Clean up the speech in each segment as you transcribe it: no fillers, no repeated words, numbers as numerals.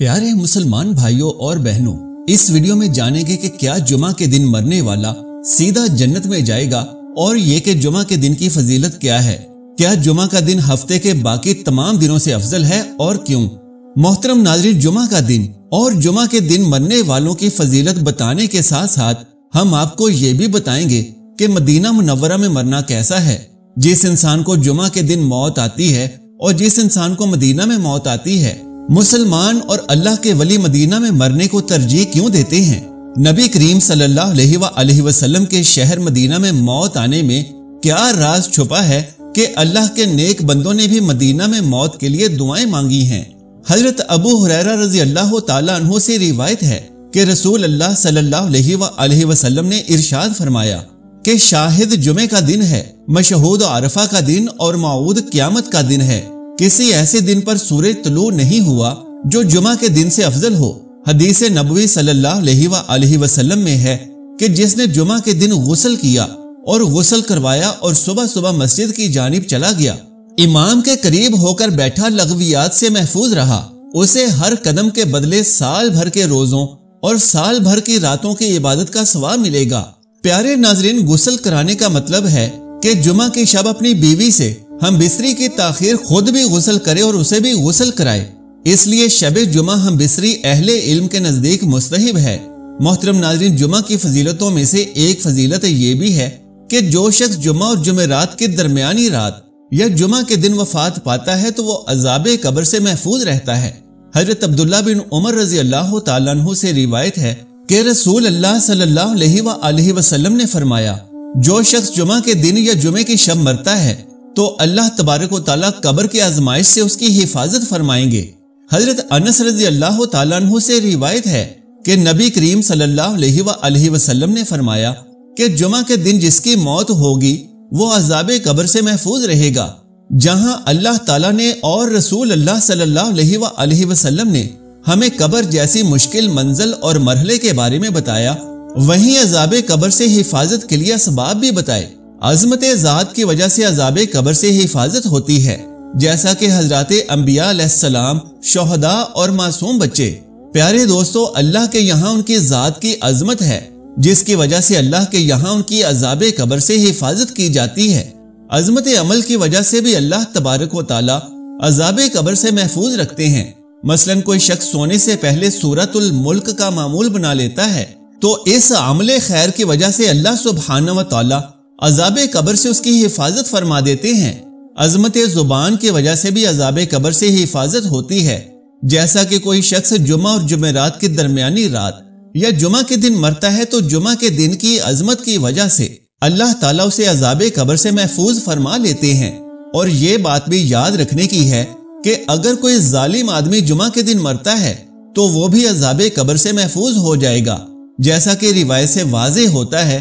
پیارے مسلمان بھائیوں اور بہنوں، اس ویڈیو میں جانیں گے کہ کیا جمعہ کے دن مرنے والا سیدھا جنت میں جائے گا، اور یہ کہ جمعہ کے دن کی فضیلت کیا ہے۔ کیا جمعہ کا دن ہفتے کے باقی تمام دنوں سے افضل ہے اور کیوں؟ محترم ناظرین، جمعہ کا دن اور جمعہ کے دن مرنے والوں کی فضیلت بتانے کے ساتھ ساتھ ہم آپ کو یہ بھی بتائیں گے کہ مدینہ منورہ میں مرنا کیسا ہے۔ جس انسان کو جمعہ کے دن موت آتی ہے اور جس انسان کو مدینہ میں موت آتی ہے، مسلمان اور اللہ کے ولی مدینہ میں مرنے کو ترجیح کیوں دیتے ہیں؟ نبی کریم صلی اللہ علیہ وآلہ وسلم کے شہر مدینہ میں موت آنے میں کیا راز چھپا ہے کہ اللہ کے نیک بندوں نے بھی مدینہ میں موت کے لیے دعائیں مانگی ہیں۔ حضرت ابو ہریرہ رضی اللہ تعالیٰ عنہ سے روایت ہے کہ رسول اللہ صلی اللہ علیہ وآلہ وسلم نے ارشاد فرمایا کہ شاہد جمعے کا دن ہے، مشہود عرفہ کا دن اور موعود قیامت کا دن ہے۔ کسی ایسے دن پر سورج طلوع نہیں ہوا جو جمعہ کے دن سے افضل ہو۔ حدیث نبوی صلی اللہ علیہ وآلہ وسلم میں ہے کہ جس نے جمعہ کے دن غسل کیا اور غسل کروایا اور صبح صبح مسجد کی جانب چلا گیا، امام کے قریب ہو کر بیٹھا، لغویات سے محفوظ رہا، اسے ہر قدم کے بدلے سال بھر کے روزوں اور سال بھر کی راتوں کی عبادت کا ثواب ملے گا۔ پیارے ناظرین، غسل کرانے کا مطلب ہے کہ جمعہ کی شب اپنی بیوی سے ہم بستری کی تاخیر خود بھی غسل کرے اور اسے بھی غسل کرائے، اس لیے شب جمعہ ہم بستری اہل علم کے نزدیک مستحب ہے۔ محترم ناظرین، جمعہ کی فضیلتوں میں سے ایک فضیلت یہ بھی ہے کہ جو شخص جمعہ اور جمعرات کے درمیانی رات یا جمعہ کے دن وفات پاتا ہے تو وہ عذاب قبر سے محفوظ رہتا ہے۔ حضرت عبداللہ بن عمر رضی اللہ تعالیٰ عنہ سے روایت ہے کہ رسول اللہ صلی اللہ علیہ وآلہ وسلم نے فرمایا، جو شخص جمعہ کے دن یا جمعے کی شب مرتا ہے تو اللہ تبارک و تعالیٰ قبر کی آزمائش سے اس کی حفاظت فرمائیں گے۔ حضرت انس رضی اللہ تعالیٰ عنہ سے روایت ہے کہ نبی کریم صلی اللہ علیہ وآلہ وسلم نے فرمایا کہ جمعہ کے دن جس کی موت ہوگی وہ عذاب قبر سے محفوظ رہے گا۔ جہاں اللہ تعالیٰ نے اور رسول اللہ صلی اللہ علیہ وآلہ وسلم نے ہمیں قبر جیسی مشکل منزل اور مرحلے کے بارے میں بتایا، وہیں عذاب قبر سے حفاظت کے لیے اسباب بھی بتائے۔ عظمت ذات کی وجہ سے عذاب قبر سے حفاظت ہوتی ہے، جیسا کہ حضرات انبیاء علیہ السلام، شہداء اور معصوم بچے۔ پیارے دوستو، اللہ کے یہاں ان کی ذات کی عظمت ہے جس کی وجہ سے اللہ کے یہاں ان کی عذاب قبر سے حفاظت کی جاتی ہے۔ عظمت عمل کی وجہ سے بھی اللہ تبارک و تعالی عذاب قبر سے محفوظ رکھتے ہیں۔ مثلا کوئی شخص سونے سے پہلے سورۃ الملک کا معمول بنا لیتا ہے تو اس عمل خیر کی وجہ سے اللہ سبحانہ و تعالی عذاب قبر سے اس کی حفاظت فرما دیتے ہیں۔ عظمت زبان کی وجہ سے بھی عذاب قبر سے حفاظت ہوتی ہے، جیسا کہ کوئی شخص جمعہ اور جمعرات کی درمیانی رات یا جمعہ کے دن مرتا ہے تو جمعہ کے دن کی عظمت کی وجہ سے اللہ تعالیٰ اسے عذاب قبر سے محفوظ فرما لیتے ہیں۔ اور یہ بات بھی یاد رکھنے کی ہے کہ اگر کوئی ظالم آدمی جمعہ کے دن مرتا ہے تو وہ بھی عذاب قبر سے محفوظ ہو جائے گا، جیسا کہ روایت سے واضح ہوتا ہے،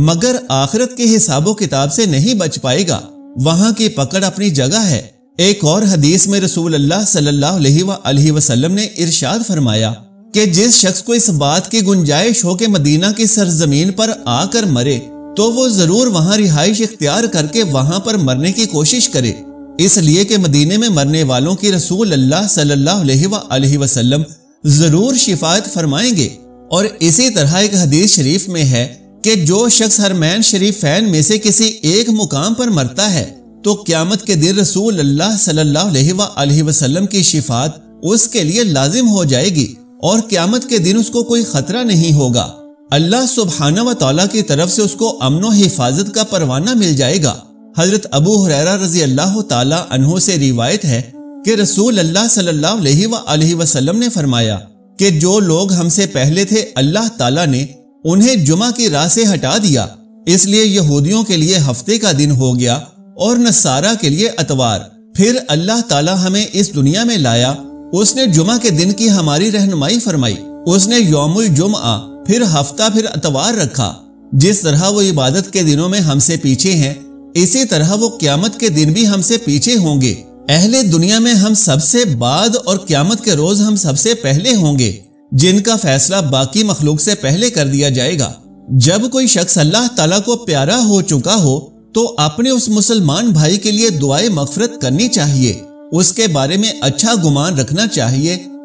مگر آخرت کے حساب و کتاب سے نہیں بچ پائے گا، وہاں کی پکڑ اپنی جگہ ہے۔ ایک اور حدیث میں رسول اللہ صلی اللہ علیہ وآلہ وسلم نے ارشاد فرمایا کہ جس شخص کو اس بات کی گنجائش ہو کہ مدینہ کی سرزمین پر آ کر مرے تو وہ ضرور وہاں رہائش اختیار کر کے وہاں پر مرنے کی کوشش کرے، اس لیے کہ مدینے میں مرنے والوں کی رسول اللہ صلی اللہ علیہ وآلہ وسلم ضرور شفاعت فرمائیں گے۔ اور اسی طرح ایک حدیث شریف میں ہے کہ جو شخص حرمین شریفین میں سے کسی ایک مقام پر مرتا ہے تو قیامت کے دن رسول اللہ صلی اللہ علیہ وآلہ وسلم کی شفاعت اس کے لیے لازم ہو جائے گی اور قیامت کے دن اس کو کوئی خطرہ نہیں ہوگا۔ اللہ سبحانہ و تعالیٰ کی طرف سے اس کو امن و حفاظت کا پروانہ مل جائے گا۔ حضرت ابو ہریرہ رضی اللہ تعالیٰ عنہ سے روایت ہے کہ رسول اللہ صلی اللہ علیہ وآلہ وسلم نے فرمایا کہ جو لوگ ہم سے پہلے تھے اللہ تعالیٰ نے انہیں جمعہ کی راہ سے ہٹا دیا، اس لیے یہودیوں کے لیے ہفتے کا دن ہو گیا اور نصارہ کے لیے اتوار۔ پھر اللہ تعالیٰ ہمیں اس دنیا میں لایا، اس نے جمعہ کے دن کی ہماری رہنمائی فرمائی، اس نے یوم الجمعہ، پھر ہفتہ، پھر اتوار رکھا۔ جس طرح وہ عبادت کے دنوں میں ہم سے پیچھے ہیں، اسی طرح وہ قیامت کے دن بھی ہم سے پیچھے ہوں گے۔ اہل دنیا میں ہم سب سے بعد اور قیامت کے روز ہم سب سے پہلے ہوں گے، جن کا فیصلہ باقی مخلوق سے پہلے کر دیا جائے گا۔ جب کوئی شخص اللہ تعالیٰ کو پیارا ہو چکا ہو تو اپنے اس مسلمان بھائی کے لیے دعائے مغفرت کرنی چاہیے، اس کے بارے میں اچھا گمان رکھنا چاہیے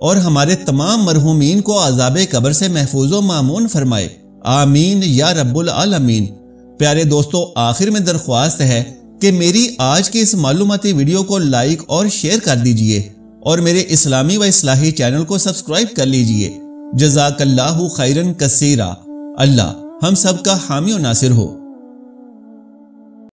اور ہمارے تمام مرحومین کو عذاب قبر سے محفوظ و مامون فرمائے، آمین یا رب العالمین۔ پیارے دوستو، آخر میں درخواست ہے کہ میری آج کی اس معلوماتی ویڈیو کو لائک اور شیئر کر دیجئے اور میرے اسلامی و اصلاحی چینل کو سبسکرائب کر لیجئے۔ جزاک اللہ خیرن کثیرا۔ اللہ ہم سب کا حامی و ناصر ہو۔